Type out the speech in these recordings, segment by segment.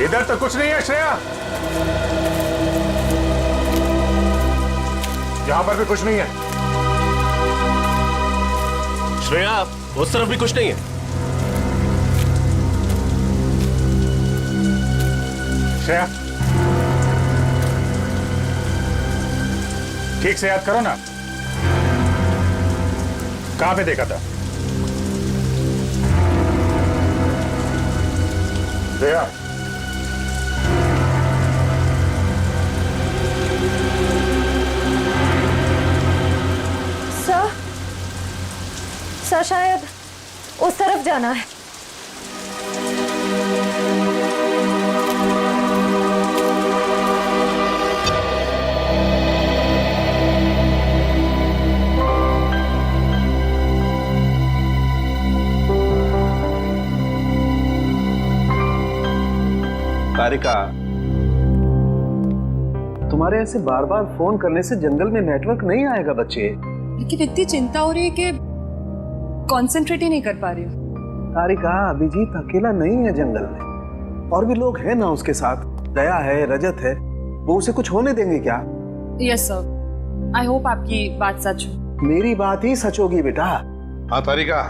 इधर तो कुछ नहीं है श्रेया, यहां पर भी कुछ नहीं है। श्रेया, उस तरफ भी कुछ नहीं है। श्रेया, ठीक से याद करो ना, कहां पे देखा था? श्रेया, सर शायद उस तरफ जाना है। तारिका, तुम्हारे ऐसे बार बार फोन करने से जंगल में नेटवर्क नहीं आएगा बच्चे। लेकिन इतनी चिंता हो रही है कि कंसंट्रेट ही नहीं कर पा रही हूँ। तारिका, अभिजीत अकेला नहीं है जंगल में, और भी लोग हैं ना उसके साथ। दया है, रजत है, वो उसे कुछ होने देंगे क्या? यस सर, आई होप आपकी बात सच हो। मेरी बात ही सच होगी बेटा। हाँ तारिका,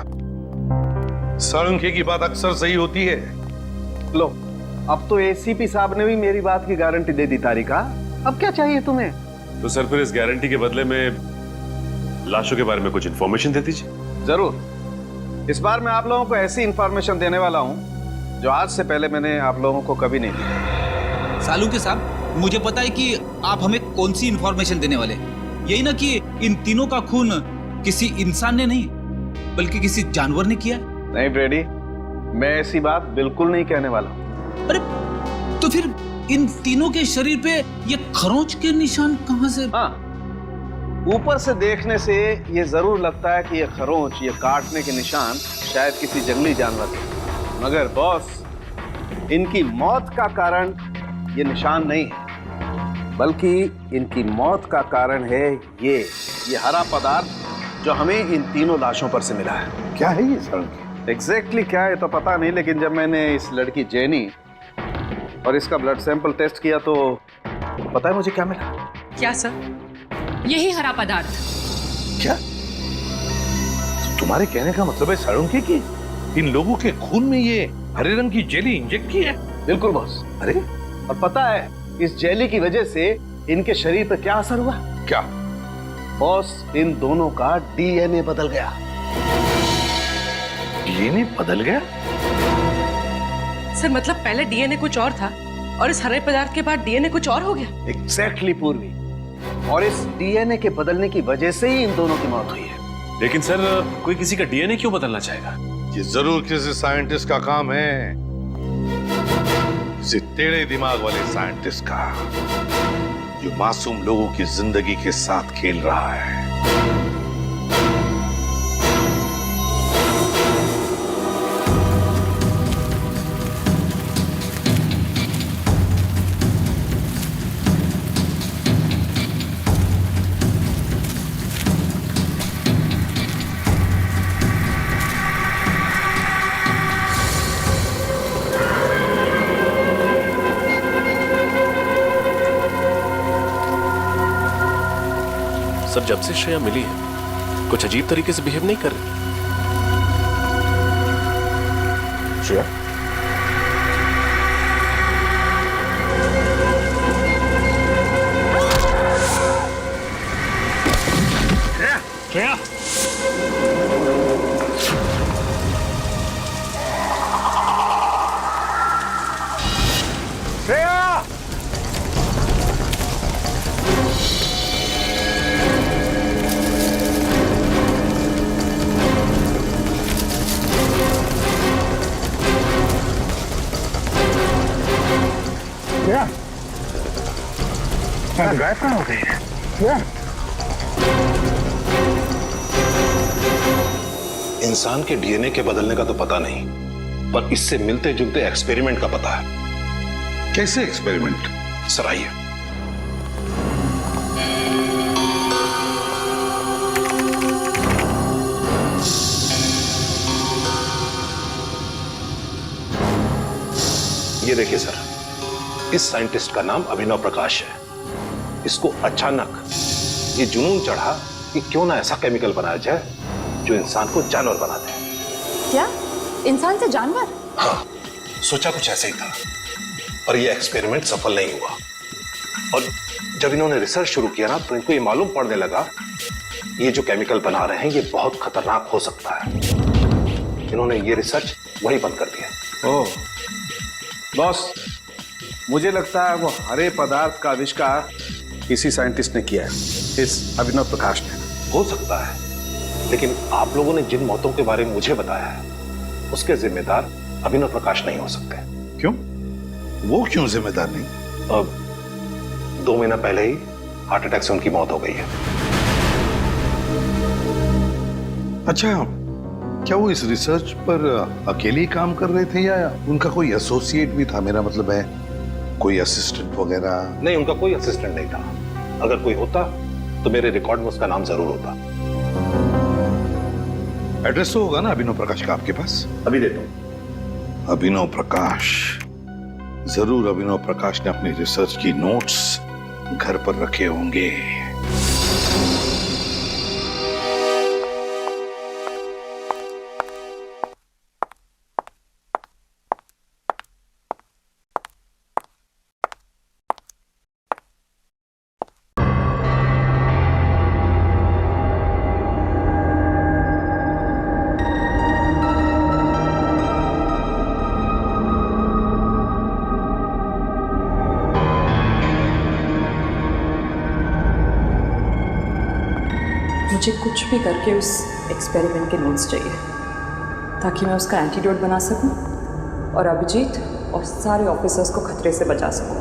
साळुंखे की बात अक्सर सही होती है। लो, अब तो एसीपी साहब ने भी मेरी बात की गारंटी दे दी। तारिका, अब क्या चाहिए तुम्हें? तो सर फिर इस गारंटी के बदले में लाशों के बारे में कुछ इंफॉर्मेशन दे दीजिए। जरूर। इस बार मैं आप लोगों को ऐसी इंफॉर्मेशन देने वाला हूं जो आज से पहले मैंने आप लोगों को कभी नहीं दी। सालुंखे साहब, मुझे पता है कि आप हमें कौन सी इंफॉर्मेशन देने वाले। यही ना कि इन तीनों का खून किसी इंसान ने नहीं बल्कि किसी जानवर ने किया। नहीं ब्रेडी, मैं ऐसी बात बिल्कुल नहीं कहने वाला। अरे तो फिर इन तीनों के शरीर पे ये खरोंच के निशान कहां से? हाँ, ऊपर से देखने से ये जरूर लगता है कि ये खरोंच, ये काटने के निशान शायद किसी जंगली जानवर के, मगर बॉस, इनकी मौत का कारण ये निशान नहीं है, बल्कि इनकी मौत का कारण है ये हरा पदार्थ जो हमें इन तीनों लाशों पर से मिला है। क्या है ये साळुंखे? एग्जैक्टली क्या है तो पता नहीं, लेकिन जब मैंने इस लड़की जेनी और इसका ब्लड सैंपल टेस्ट किया तो पता है मुझे क्या मिला? क्या सर? यही हरा पदार्थ। क्या तुम्हारे कहने का मतलब है साळुंखे की इन लोगों के खून में ये हरे रंग की जेली इंजेक्ट की है? बिल्कुल बॉस। अरे, और पता है इस जेली की वजह से इनके शरीर पर क्या असर हुआ? क्या बॉस, इन दोनों का डीएनए बदल गया। डीएनए बदल गया? सर मतलब पहले डीएनए कुछ और था और इस हरे पदार्थ के बाद डीएनए कुछ और हो गया। एग्जैक्टली पूर्वी, और इस डीएनए के बदलने की वजह से ही इन दोनों की मौत हुई है। लेकिन सर, कोई किसी का डीएनए क्यों बदलना चाहेगा? ये जरूर किसी साइंटिस्ट का काम है, किसी टेढ़े दिमाग वाले साइंटिस्ट का, जो मासूम लोगों की जिंदगी के साथ खेल रहा है। सर, जब से श्रेया मिली है कुछ अजीब तरीके से बिहेव नहीं कर रही। श्रेया, श्रेया, श्रेया, श्रेया, गायब कहाँ हो गई है? श्रेया, इंसान के डीएनए के बदलने का तो पता नहीं, पर इससे मिलते जुलते एक्सपेरिमेंट का पता है। कैसे एक्सपेरिमेंट? सर आइए। ये देखिए सर, इस साइंटिस्ट का नाम अभिनव प्रकाश है। इसको अचानक ये जुनून चढ़ा कि क्यों ना ऐसा केमिकल बनाया जाए जो इंसान को जानवर बना दे। क्या इंसान से जानवर? हाँ, सोचा कुछ ऐसे ही था, और ये एक्सपेरिमेंट सफल नहीं हुआ। और जब इन्होंने रिसर्च शुरू किया ना, तो इनको ये मालूम पड़ने लगा ये जो केमिकल बना रहे हैं ये बहुत खतरनाक हो सकता है। इन्होंने ये रिसर्च वही बंद कर दिया। ओह बॉस, मुझे लगता है वो हरे पदार्थ का आविष्कार किसी साइंटिस्ट ने किया है, इस अभिनव प्रकाश ने। हो सकता है, लेकिन आप लोगों ने जिन मौतों के बारे में मुझे बताया है उसके जिम्मेदार अभिनव प्रकाश नहीं हो सकते। क्यों? वो क्यों जिम्मेदार नहीं? अब 2 महीना पहले ही हार्ट अटैक से उनकी मौत हो गई है। अच्छा, क्या वो इस रिसर्च पर अकेले ही काम कर रहे थे या उनका कोई एसोसिएट भी था? मेरा मतलब है कोई असिस्टेंट वगैरह? नहीं, उनका कोई असिस्टेंट नहीं था। अगर कोई होता तो मेरे रिकॉर्ड में उसका नाम जरूर होता। एड्रेस तो होगा ना अभिनव प्रकाश का आपके पास? अभी देता हूं। अभिनव प्रकाश, जरूर अभिनव प्रकाश ने अपनी रिसर्च की नोट्स घर पर रखे होंगे। मुझे कुछ भी करके उस एक्सपेरिमेंट के नोट्स चाहिए ताकि मैं उसका एंटीडोट बना सकूं और अभिजीत और सारे ऑफिसर्स को खतरे से बचा सकूं।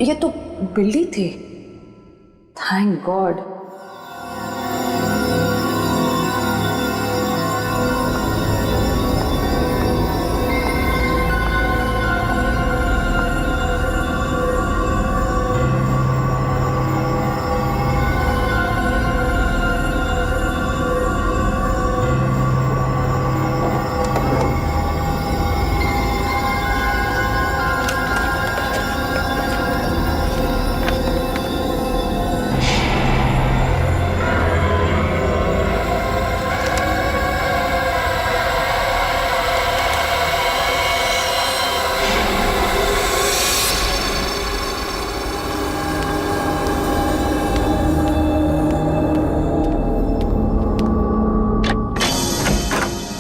ये तो बिल्ली थी। Thank God.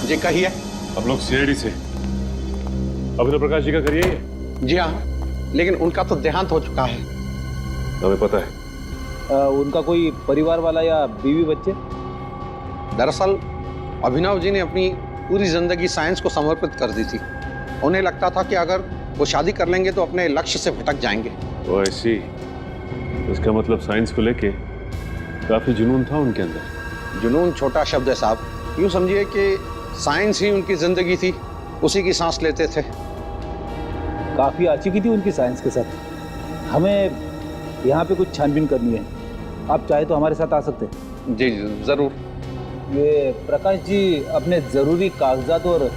जी कहिए। हम लोग सीआईडी से अभिनव प्रकाश जी का करिए। जी हाँ, लेकिन उनका तो देहांत हो चुका है। हमें पता है। उनका कोई परिवार वाला या बीवी बच्चे? दरअसल अभिनव जी ने अपनी पूरी जिंदगी साइंस को समर्पित कर दी थी। उन्हें लगता था कि अगर वो शादी कर लेंगे तो अपने लक्ष्य से भटक जाएंगे। वो ऐसी, इसका मतलब साइंस को लेके काफी जुनून था उनके अंदर। जुनून छोटा शब्द है साहब। यूँ समझिए कि साइंस ही उनकी जिंदगी थी उसी की सांस लेते थे। काफ़ी आचुकी थी उनकी साइंस के साथ। हमें यहाँ पे कुछ छानबीन करनी है, आप चाहे तो हमारे साथ आ सकते हैं। जी ज़रूर। ये प्रकाश जी अपने ज़रूरी कागजात और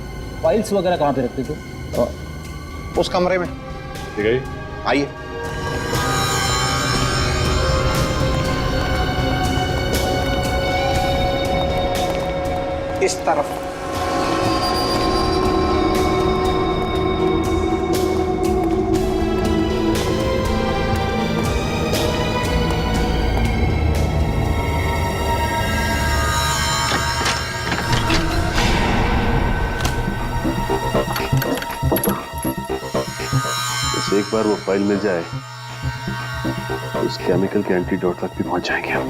फाइल्स वगैरह कहाँ पे रखते थे? उस कमरे में। ठीक है, आइए। इस तरफ। बस एक बार वो फाइल मिल जाए तो उस केमिकल के एंटीडोट तक भी पहुंच जाएंगे हम।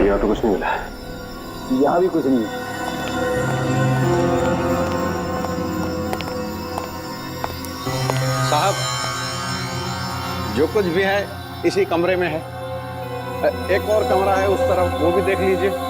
यहाँ तो कुछ नहीं मिला। यहाँ भी कुछ नहीं है। साहब, जो कुछ भी है इसी कमरे में है। एक और कमरा है उस तरफ, वो भी देख लीजिए।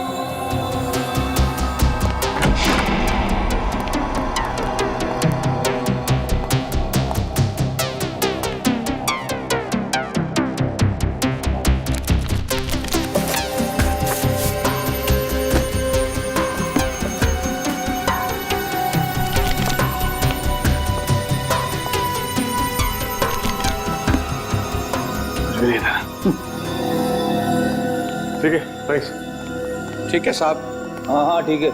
ठीक है, थैंक्स। ठीक है साहब। हाँ हाँ ठीक है।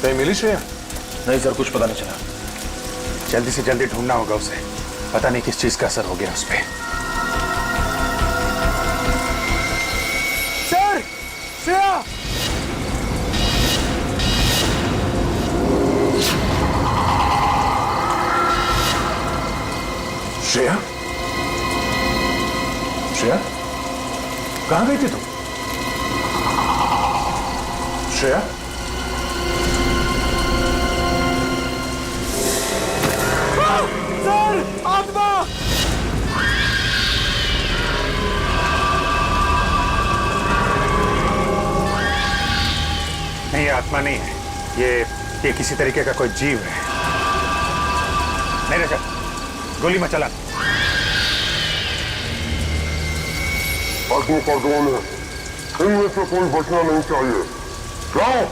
कहीं मिली श्रेया? नहीं सर, कुछ पता नहीं चला। जल्दी से जल्दी ढूंढना होगा उसे। पता नहीं किस चीज का असर हो गया उस पे। सर, श्रेया! श्रेया? श्रेया? कहां गई थी तू? श्रेया? सर, आत्मा! नहीं, ये आत्मा नहीं है। ये किसी तरीके का कोई जीव है। नहीं रजत, गोली मत चला। आदमी का ड्रोन है, इनमें से कोई बचना नहीं चाहिए। जाओ।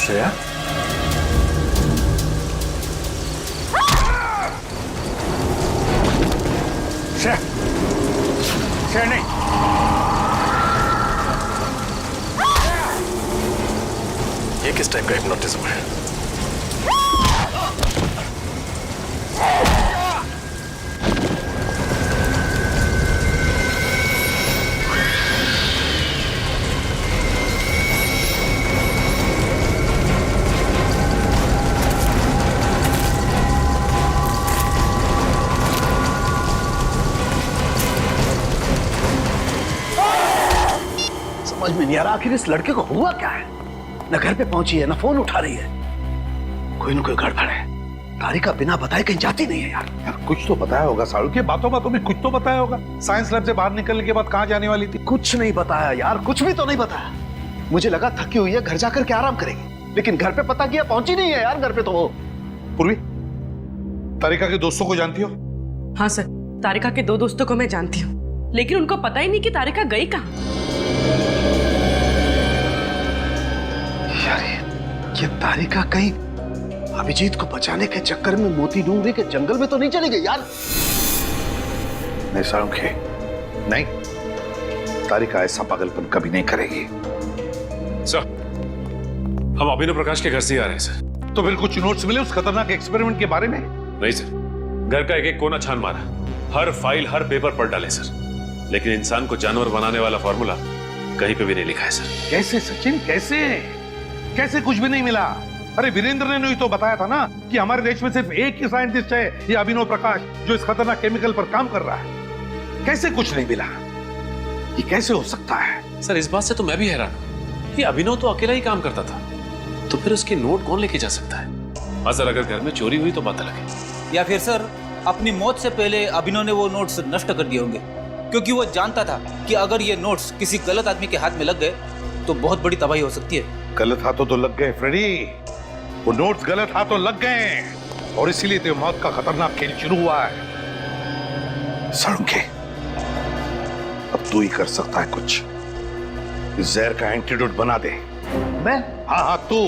श्रेया? श्रेया! श्रेया नहीं! ये किस टाइप का हिप्नोटिज्म है? समझ में नहीं आ रहा आखिर इस लड़के को हुआ क्या है। न घर पे पहुंची है, न फोन उठा रही है। कोई न कोई गड़बड़ है। तारिका बिना बताए कहीं जाती नहीं है यार। कुछ तो बताया होगा सालू के बातों बातों में, कुछ तो बताया होगा। साइंस लैब से बाहर निकलने के बाद कहां जाने वाली थी? कुछ नहीं बताया यार, कुछ भी तो नहीं बताया। मुझे लगा थकी हुई है, घर जाकर के आराम करेगी, लेकिन घर पे पता किया पहुंची नहीं है यार घर पे तो वो। पूर्वी, तारिका के दोस्तों को जानती हो? हाँ सर, तारिका के 2 दोस्तों को मैं जानती हूँ, लेकिन उनको पता ही नहीं कि तारिका गई कहाँ। तारिका कहीं अभिजीत को बचाने के चक्कर में मोती डूंगरी के जंगल में तो नहीं चली गई यार? नहीं सारुखे, नहीं, तारिका ऐसा पागलपन कभी नहीं करेगी। सर, हम अभिनव प्रकाश के घर से ही आ रहे हैं सर। तो फिर कुछ नोट्स मिले उस खतरनाक एक्सपेरिमेंट के बारे में? नहीं सर, घर का एक एक कोना छान मारा, हर फाइल हर पेपर पढ़ डाले सर, लेकिन इंसान को जानवर बनाने वाला फॉर्मूला कहीं पे भी नहीं लिखा है सर। कैसे सचिन, कैसे कैसे कुछ भी नहीं मिला? अरे वीरेंद्र ने तो बताया था ना कि हमारे देश में सिर्फ एक ही साइंटिस्ट है, ये अभिनव प्रकाश, जो इस खतरनाक केमिकल पर काम कर रहा है। कैसे कुछ नहीं मिला? ये कैसे हो सकता है? सर, इस बात से तो मैं भी हैरान हूं कि अभिनव तो अकेला ही काम करता था, तो फिर उसके नोट कौन लेके जा सकता है? हाँ सर, अगर घर में चोरी हुई तो बात अलग है। या फिर सर अपनी मौत से पहले अभिनव ने वो नोट्स नष्ट कर दिए होंगे, क्योंकि वो जानता था कि अगर ये नोट्स किसी गलत आदमी के हाथ में लग गए तो बहुत बड़ी तबाही हो सकती है। गलत हाथों तो लग गए फ्रेडी, वो नोट्स गलत हाथों लग गए और इसीलिए तो मौत का खतरनाक खेल शुरू हुआ है। सड़के, अब तू ही कर सकता है कुछ। इस जहर का एंटीडोट बना दे। मैं? हाँ, तू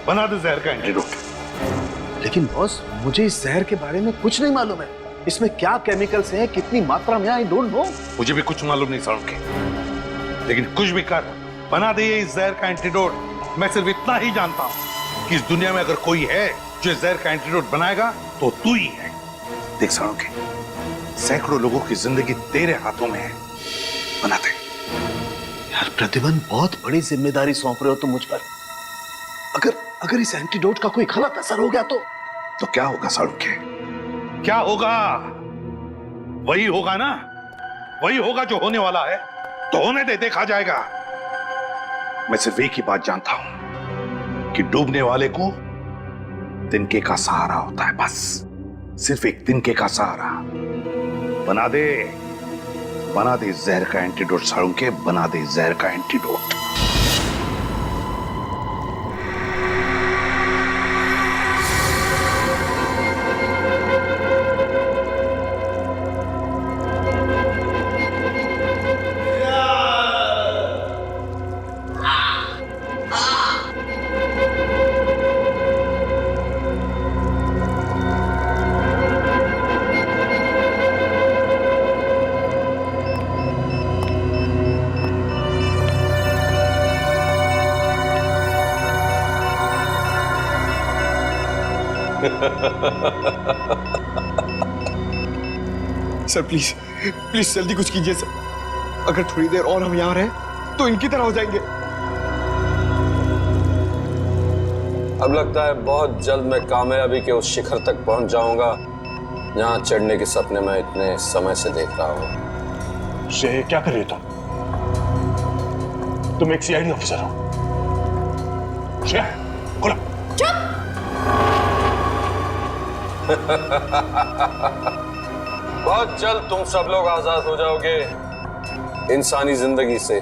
बना दे जहर का एंटीडोट। लेकिन बॉस, मुझे इस जहर के बारे में कुछ नहीं मालूम है। इसमें क्या केमिकल्स हैं, कितनी मात्रा में, आई डोंट नो। मुझे भी कुछ मालूम नहीं सड़के, लेकिन कुछ भी कर, बना दे इस जहर का एंटीडोट। मैं सिर्फ इतना ही जानता हूं कि इस दुनिया में अगर कोई है जो इस जहर का एंटीडोट बनाएगा तो तू ही है। देख सड़के, सैकड़ों लोगों की जिंदगी तेरे हाथों में है, बना दे। यार प्रतिबंध, बहुत बड़ी जिम्मेदारी सौंप रहे हो तुम मुझ पर। अगर इस एंटीडोट का कोई गलत असर हो गया तो क्या होगा सड़के? क्या होगा? वही होगा ना, वही होगा जो होने वाला है। तो होने दे, देखा जाएगा। मैं सिर्फ एक ही बात जानता हूं कि डूबने वाले को तिनके का सहारा होता है, बस सिर्फ एक तिनके का सहारा। बना दे जहर का एंटीडोट साड़ू, बना दे जहर का एंटीडोट। सर प्लीज प्लीज जल्दी कुछ कीजिए सर। अगर थोड़ी देर और हम यहाँ रहे तो इनकी तरह हो जाएंगे। अब लगता है बहुत जल्द मैं कामयाबी के उस शिखर तक पहुंच जाऊंगा जहां चढ़ने के सपने मैं इतने समय से देख रहा हूं। श्रेय, क्या कर रहे हो तुम एक सीआईडी ऑफिसर हो। श्रेया, बोलो। बहुत जल्द तुम सब लोग आजाद हो जाओगे इंसानी जिंदगी से।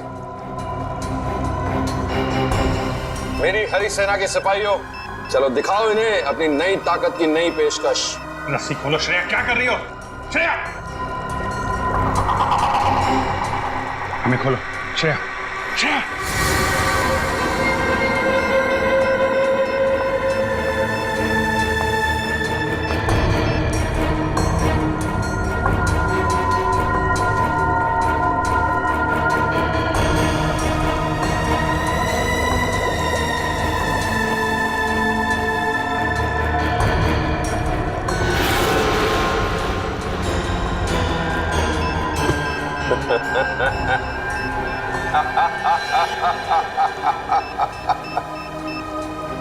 मेरी हरी सेना के सिपाहियों, चलो दिखाओ इन्हें अपनी नई ताकत की नई पेशकश। रस्सी खोलो। श्रेया, क्या कर रही हो? श्रेया, हमें खोलो। श्रेया, श्रेया।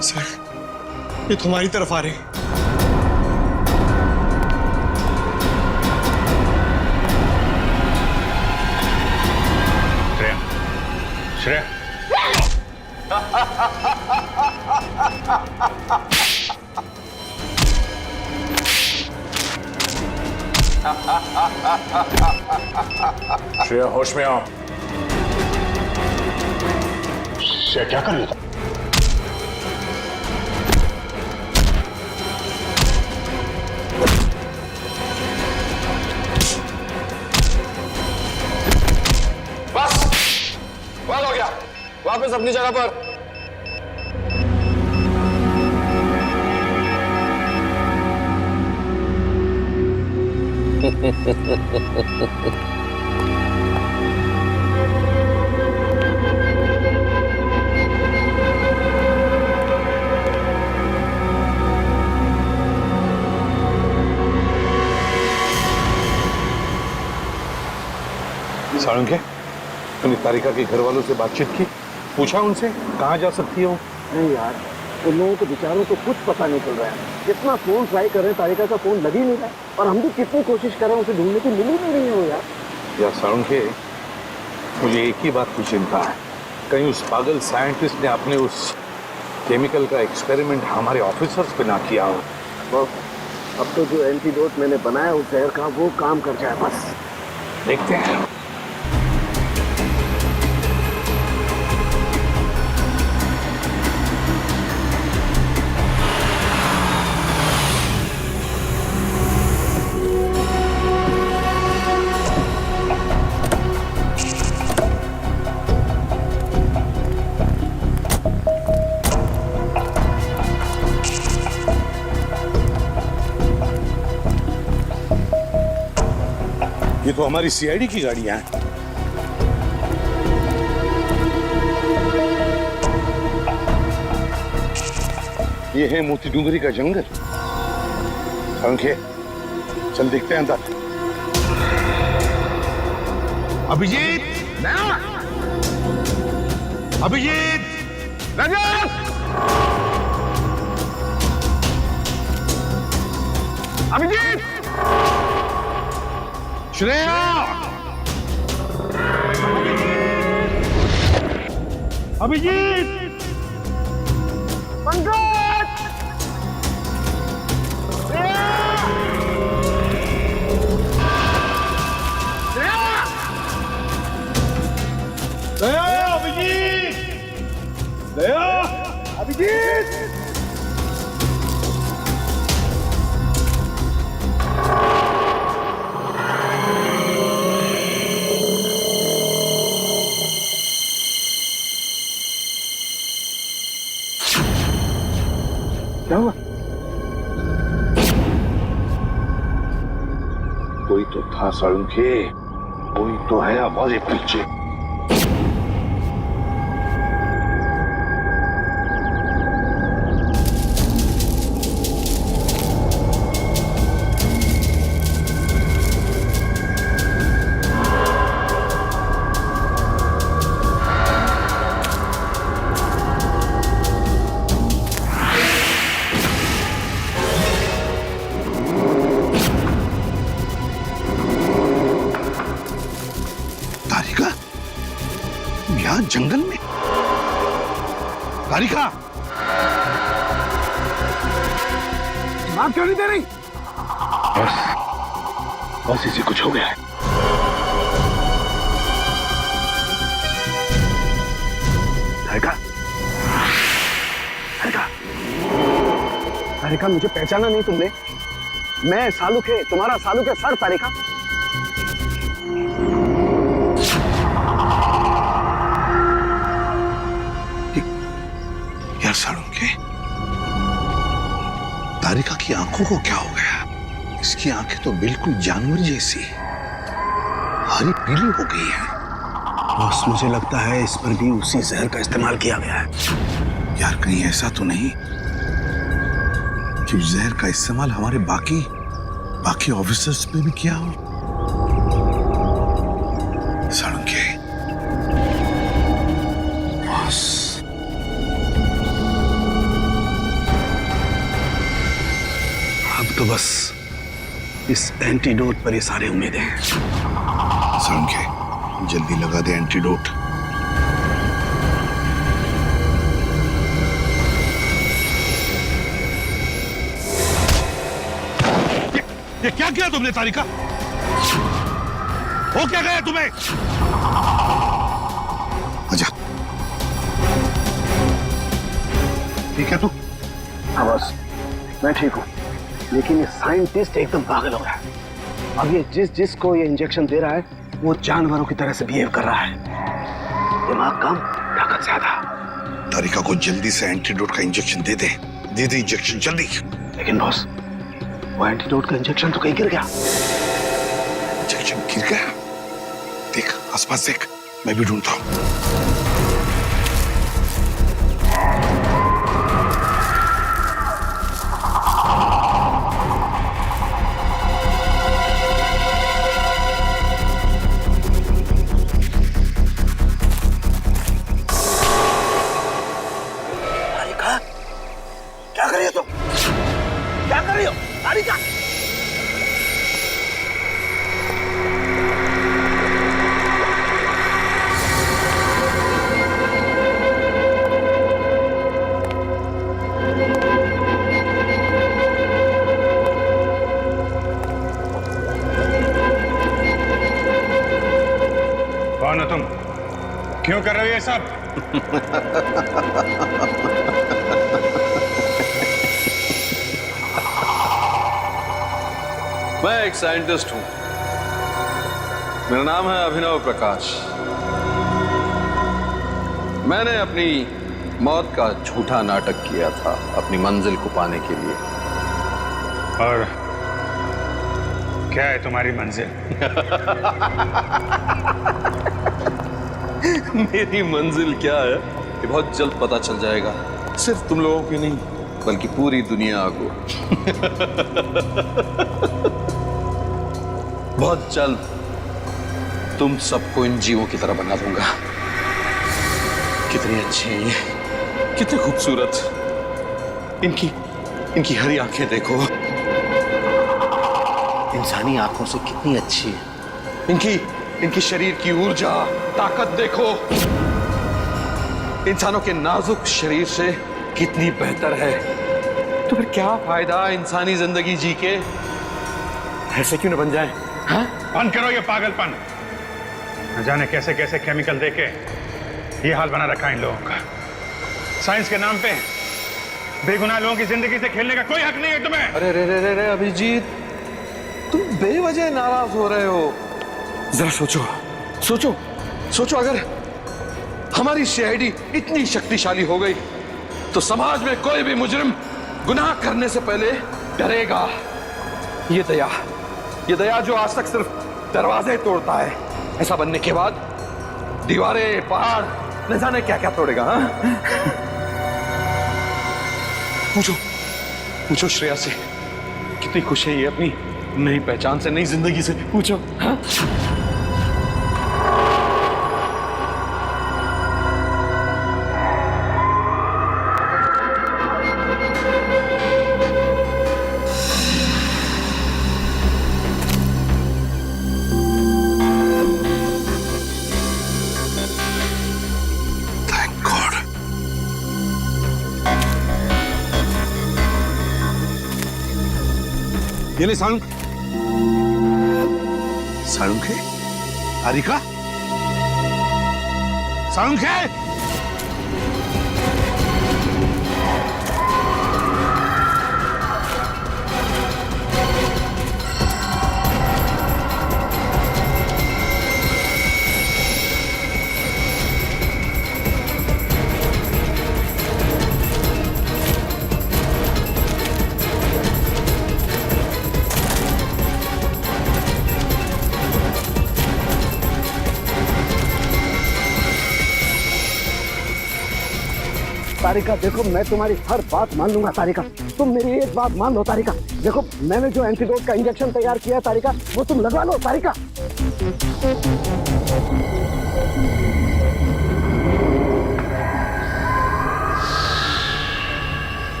सर, ये तुम्हारी तरफ आ रहे हैं। श्रेया, श्रेया। श्रेया, होश में आओ। श्रेया, क्या कर रही हो? बस, वाल हो गया। वापस अपनी जगह पर। साळुंखे, तूने तारिका के घर वालों से बातचीत की? पूछा उनसे कहाँ जा सकती है वो? नहीं यार, उन लोगों को बेचारों को कुछ पता नहीं चल रहा है। कितना फोन ट्राई कर रहे हैं, तारिका का फोन लग ही नहीं रहा है। और हम भी कितनी कोशिश कर रहे हैं उसे ढूंढने की, मिल ही नहीं रही है वो यार। यार साळुंखे, मुझे एक ही बात की चिंता है, कहीं उस पागल साइंटिस्ट ने अपने उस केमिकल का एक्सपेरिमेंट हमारे ऑफिसर्स पे ना किया हो। बस अब तो जो एंटीडोट मैंने बनाया उस जहर का, वो काम कर जाए बस। देखते हैं। ये तो हमारी सीआईडी की गाड़ियां हैं। ये है मोती डूंगरी का जंगल। साळुंखे, चल देखते हैं अंदर। अभिजीत, अभिजीत, रजत, अभिजीत, श्रेया, अभिजीत, पंकज, श्रेया, अभिजीत, अभिजीत। क्या हुआ? कोई तो था साळुंखे, कोई तो है हमारे पीछे। जंगल में तारिका जवाब क्यों नहीं दे रही? बस इसे कुछ हो गया है। तारिका, तारिका, तारिका, मुझे पहचाना नहीं तुमने? मैं सालुक है, तुम्हारा सालुक है सर। तारिका, यार साळुंखे, तारिका की आंखों को क्या हो गया? इसकी आंखें तो बिल्कुल जानवर जैसी हरी पीली हो गई है। बस मुझे लगता है इस पर भी उसी जहर का इस्तेमाल किया गया है। यार कहीं ऐसा तो नहीं कि उस जहर का इस्तेमाल हमारे बाकी ऑफिसर्स पे भी किया हो? साळुंखे, बस अब तो बस इस एंटीडोट पर ही सारी उम्मीदें हैं। साळुंखे, जल्दी लगा दे एंटीडोट। ये क्या किया तुमने तारिका? हो क्या गया तुम्हें? आजा। ठीक है तू? हाँ बस, मैं ठीक हूँ, लेकिन ये साइंटिस्ट एकदम पागल हो गया। अब ये जिसको ये इंजेक्शन दे रहा है वो जानवरों की तरह से बिहेव कर रहा है। दिमाग कम, ताकत ज्यादा। तारिका को जल्दी से एंटीडोट का इंजेक्शन दे दे इंजेक्शन जल्दी। लेकिन बॉस, वो एंटीडोट का इंजेक्शन तो कहीं गिर गया। इंजेक्शन गिर गया। देख आसपास देख, मैं भी ढूंढता हूं। क्या कर रही हो तुम? क्या कर रही हो तारिका? कौन हो तुम? क्यों कर रहे हो ये सब? मैं एक साइंटिस्ट हूं। मेरा नाम है अभिनव प्रकाश। मैंने अपनी मौत का झूठा नाटक किया था अपनी मंजिल को पाने के लिए। और क्या है तुम्हारी मंजिल? मेरी मंजिल क्या है ये बहुत जल्द पता चल जाएगा। सिर्फ तुम लोगों की नहीं बल्कि पूरी दुनिया को। बहुत जल्द तुम सबको इन जीवों की तरह बना दूंगा। कितनी अच्छी है ये, कितनी खूबसूरत। इनकी हरी आंखें देखो, इंसानी आंखों से कितनी अच्छी है। इनकी शरीर की ऊर्जा ताकत देखो, इंसानों के नाजुक शरीर से कितनी बेहतर है। तो फिर क्या फायदा इंसानी जिंदगी जी के? ऐसे क्यों न बन जाए? हाँ? बंद करो ये पागलपन। न जाने कैसे कैसे केमिकल देके ये हाल बना रखा है इन लोगों का। साइंस के नाम पे बेगुनाह लोगों की जिंदगी से खेलने का कोई हक नहीं है तुम्हें। अरे रे रे रे रे अभिजीत, तुम बेवजह नाराज हो रहे हो। जरा सोचो अगर हमारी सीआईडी इतनी शक्तिशाली हो गई तो समाज में कोई भी मुजरिम गुनाह करने से पहले डरेगा। ये दया जो आज तक सिर्फ दरवाजे तोड़ता है, ऐसा बनने के बाद दीवारें पहाड़ न जाने क्या क्या तोड़ेगा। पूछो श्रेया से कितनी खुश है ये अपनी नई पहचान से, नई जिंदगी से। पूछो। हाँ? ये ले सालुंख। सालुंख है? तारिका? सालुंख है? तारिका देखो, मैं तुम्हारी हर बात मान लूंगा तारिका। तुम मेरी एक बात मान लो तारिका। देखो मैंने जो एंटीडोट का इंजेक्शन तैयार किया तारिका, वो तुम लगवा लो तारिका।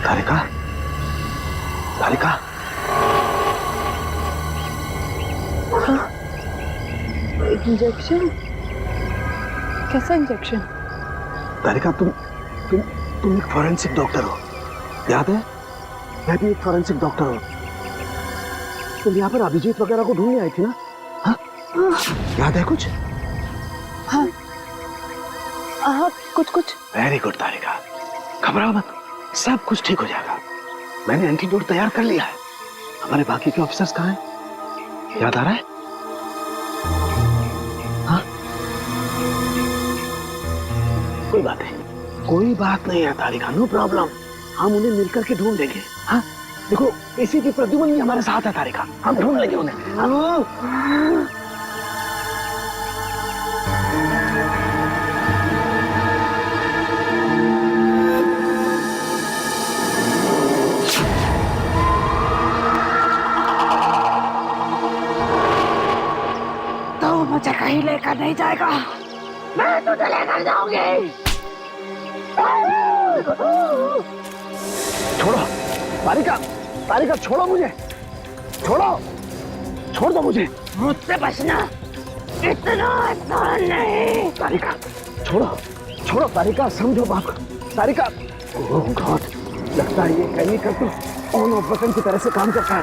तारिका, तारिका। हाँ? इंजेक्शन? कैसा इंजेक्शन? तारिका तुम एक फॉरेंसिक डॉक्टर हो, याद है? मैं भी एक फॉरेंसिक डॉक्टर हूँ। तुम यहाँ पर अभिजीत वगैरह को ढूंढने आई थी ना? हाँ? याद है कुछ? हाँ कुछ। वेरी गुड तारिका, घबराओ मत, सब कुछ ठीक हो जाएगा। मैंने एंटीडोट तैयार कर लिया है। हमारे बाकी के ऑफिसर्स कहाँ हैं? याद आ रहा है? हाँ? कोई बात नहीं है तारिका, नो प्रॉब्लम। हम उन्हें मिलकर के ढूंढ देंगे। हाँ? देखो एसीपी प्रद्युमन भी हमारे साथ है तारिका, हम ढूंढ लेंगे उन्हें। तो मुझे कहीं लेकर नहीं जाएगा, मैं तुझे लेकर जाऊंगी। छोड़ो तारिका, तारिका छोड़ो मुझे, छोड़ो, छोड़ दो मुझे। मुझसे बचना इतना आसान नहीं। तारिका छोड़ो, छोड़ो तारिका, समझो बात। तारिका, ओह गॉड, लगता है ये केमिकल तो ऑन ऑफ बटन की तरह से काम करता है।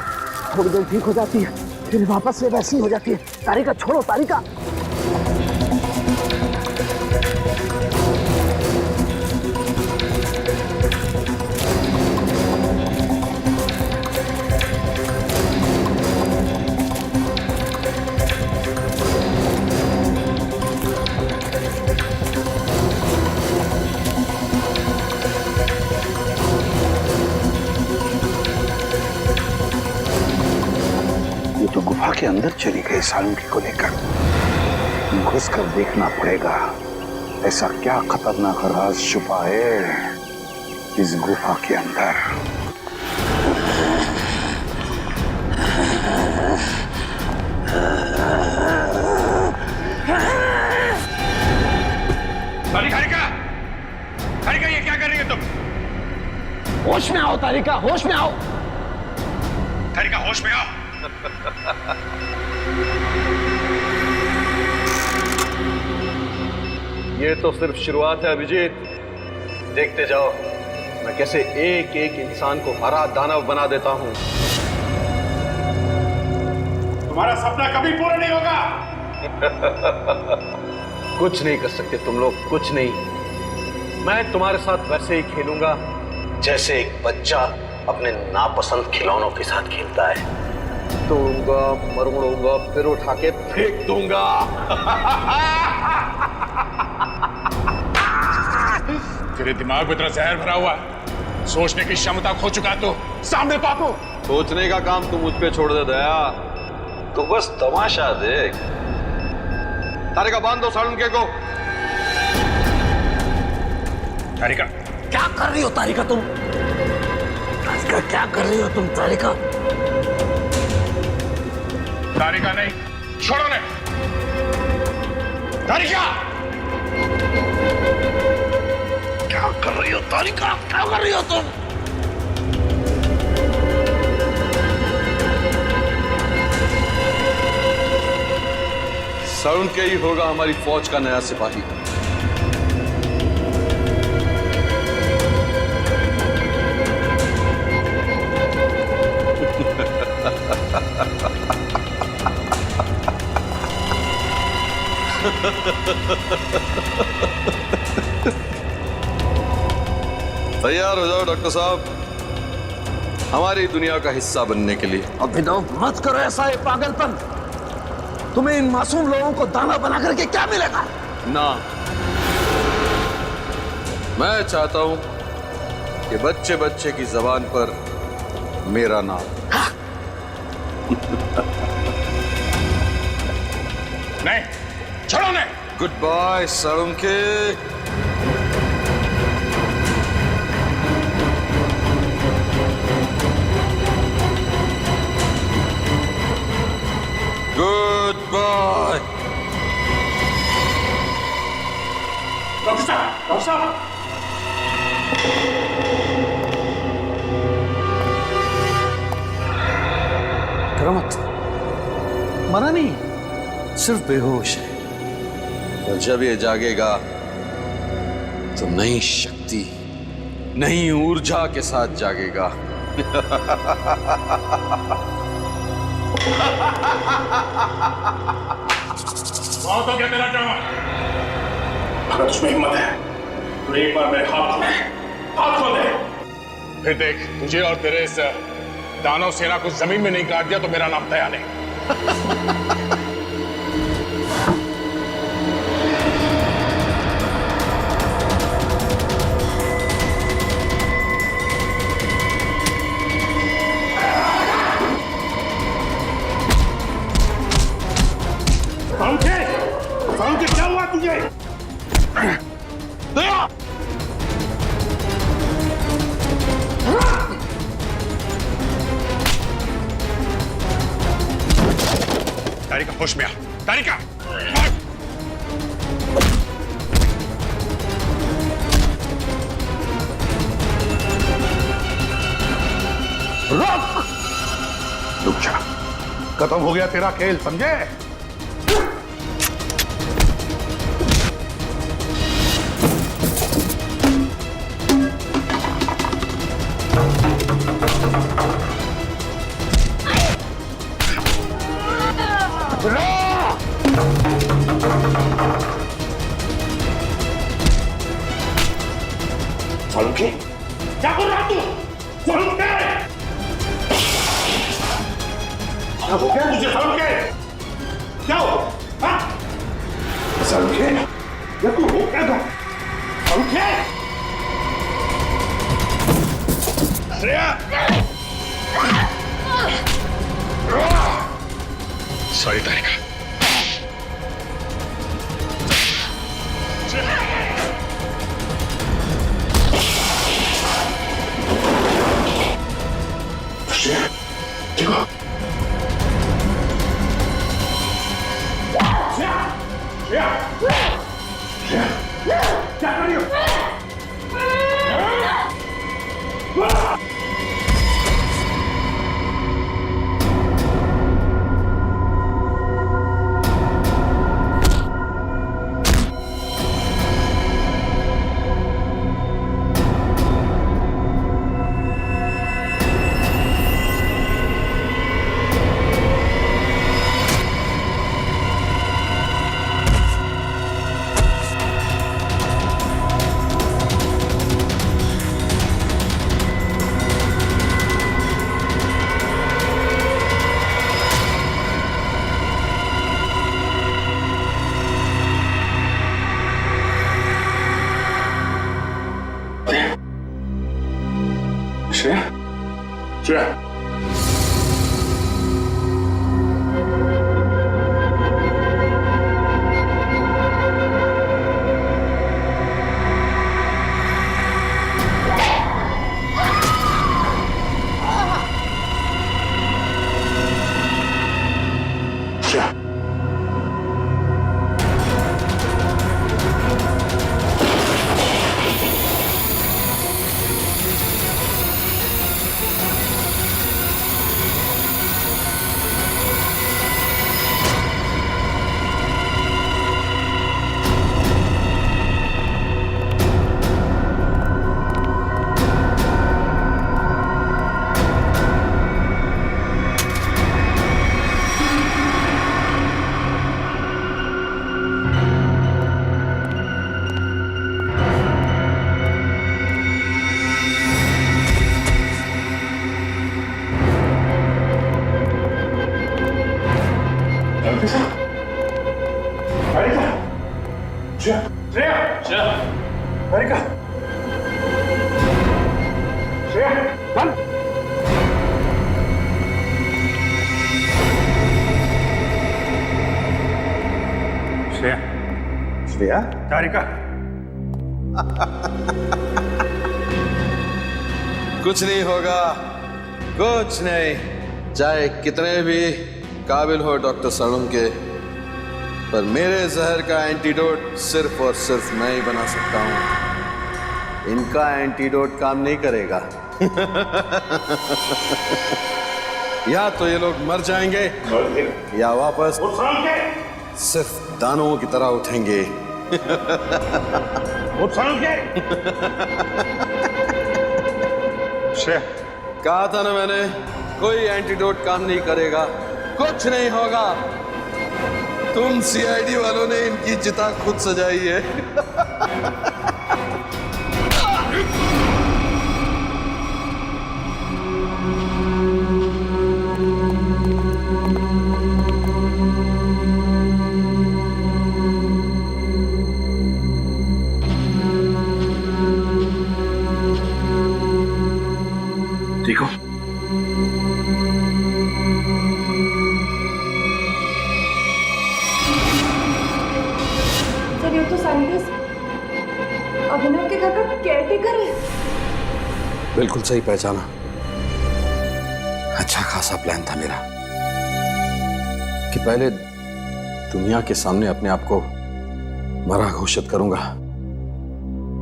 थोड़ी देर ठीक हो जाती है, फिर वापस से वैसी हो जाती है। तारिका छोड़ो, तारिका। तो गुफा के अंदर चली गई सालुंकी को लेकर। घुस कर देखना पड़ेगा ऐसा क्या खतरनाक राज छुपा है इस गुफा के अंदर। तारिका, तारिका ये क्या कर रही है तुम? होश में आओ तारिका, होश में आओ। तारिका होश में आओ। ये तो सिर्फ शुरुआत है अभिजीत, देखते जाओ मैं कैसे एक एक इंसान को हरा दानव बना देता हूं। तुम्हारा सपना कभी पूरा नहीं होगा। कुछ नहीं कर सकते तुम लोग, कुछ नहीं। मैं तुम्हारे साथ वैसे ही खेलूंगा जैसे एक बच्चा अपने नापसंद खिलौनों के साथ खेलता है। तोड़ूंगा, मरोड़ूंगा, फिर उठा के फेंक दूंगा। तेरे दिमाग में इतना जहर भरा हुआ है, सोचने की क्षमता खो चुका तो सामने पापो। सोचने का काम तू मुझ पे छोड़ दे दया, तो बस तमाशा देख। तारिका बांध दो सालुंके को। तारिका क्या कर रही हो तारिका तुम? तारिका क्या कर रही हो तुम तारिका? तारिका नहीं, छोड़ो ने। तारिका क्या कर रही हो तारिका, क्या कर रही हो तुम? सालुंके ही होगा हमारी फौज का नया सिपाही। तैयार हो जाओ डॉक्टर साहब, हमारी दुनिया का हिस्सा बनने के लिए। अभिनव मत करो ऐसा, ये पागलपन। तुम्हें इन मासूम लोगों को दाना बना करके क्या मिलेगा? ना, मैं चाहता हूं कि बच्चे बच्चे की जबान पर मेरा नाम। नहीं, छोड़ो ने। Good bye Salunke. Good bye. Doctor साहब, डॉक्टर साहब। डरो मत, मरा नहीं, सिर्फ बेहोश है। और जब ये जागेगा तो नई शक्ति, नई ऊर्जा के साथ जागेगा। बहुत हो गया तेरा ड्रामा। अगर उसमें हिम्मत है तो एक बार मेरे हाथ खोल दे। फिर देख, तुझे और तेरे इस दानव सेना को जमीन में नहीं काट दिया तो मेरा नाम दया नहीं। होश में आ। तारिका रुक जा, खत्म हो गया तेरा खेल, समझे? सालुंखे, क्या कर रहा तू? सालुंखे! क्या हो गया मुझे सालुंखे? क्या हो? हाँ? सालुंखे, ये तू हो क्या था? सालुंखे! श्रेया! सॉरी तारिका। श्रेया, देखो। श्रेया! श्रेया! क्या कर रही हो? श्रेया, श्रेया, श्रेया, तारिका, कुछ नहीं होगा, कुछ नहीं। चाहे कितने भी काबिल हो डॉक्टर सालुंखे, पर मेरे जहर का एंटीडोट सिर्फ और सिर्फ मैं ही बना सकता हूं। इनका एंटीडोट काम नहीं करेगा। या तो ये लोग मर जाएंगे या वापस सिर्फ दानों की तरह उठेंगे। कहा था ना मैंने, कोई एंटीडोट काम नहीं करेगा, कुछ नहीं होगा। तुम सीआईडी वालों ने इनकी चिता खुद सजाई है। देखो, सर ये तो साइंटिस्ट अभिनव के घर का केयरटेकर है। बिल्कुल सही पहचाना। अच्छा खासा प्लान था मेरा कि पहले दुनिया के सामने अपने आप को मरा घोषित करूंगा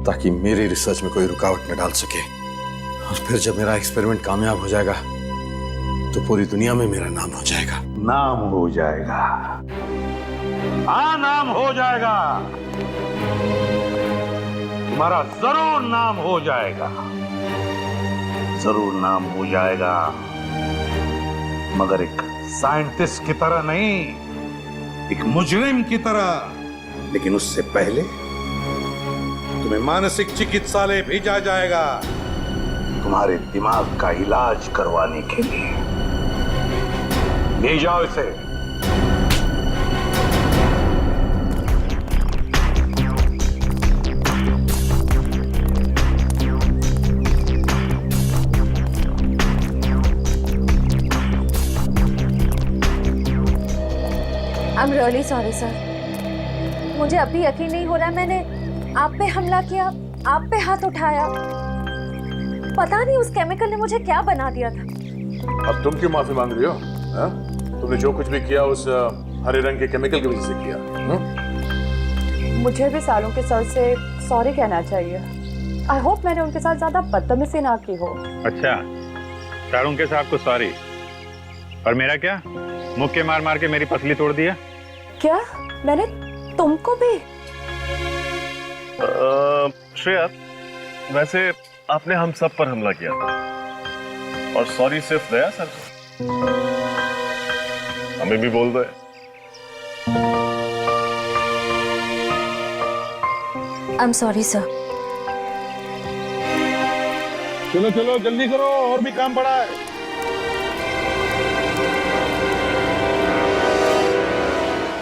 ताकि मेरी रिसर्च में कोई रुकावट न डाल सके। और फिर जब मेरा एक्सपेरिमेंट कामयाब हो जाएगा तो पूरी दुनिया में मेरा नाम हो जाएगा। नाम हो जाएगा, हाँ नाम हो जाएगा, तुम्हारा जरूर नाम हो जाएगा, जरूर नाम हो जाएगा, मगर एक साइंटिस्ट की तरह नहीं, एक मुजरिम की तरह। लेकिन उससे पहले तुम्हें मानसिक चिकित्सालय भेजा जाएगा तुम्हारे दिमाग का इलाज करवाने के लिए। ले जाओ इसे। I'm really sorry sir। मुझे अभी यकीन नहीं हो रहा मैंने आप पे हमला किया, आप पे हाथ उठाया। पता नहीं उस केमिकल ने मुझे क्या बना दिया था। अब तुम क्यों माफी मांग रही हो? हा? तुमने जो कुछ भी किया उस हरे रंग के केमिकल की वजह से किया। मुझे भी सालों के सर से सॉरी कहना चाहिए। आई होप मैंने उनके साथ ज्यादा बदतमीजी ना की हो। अच्छा, शाहरुख के साहब को सॉरी, और मेरा क्या? मुक्के मार मार के मेरी पसली तोड़ दिया। क्या मैंने तुमको भी? श्रेया, वैसे आपने हम सब पर हमला किया था और सॉरी सिर्फ दया सर को, हमें भी बोल दो। I'm sorry sir। चलो चलो जल्दी करो, और भी काम पड़ा है।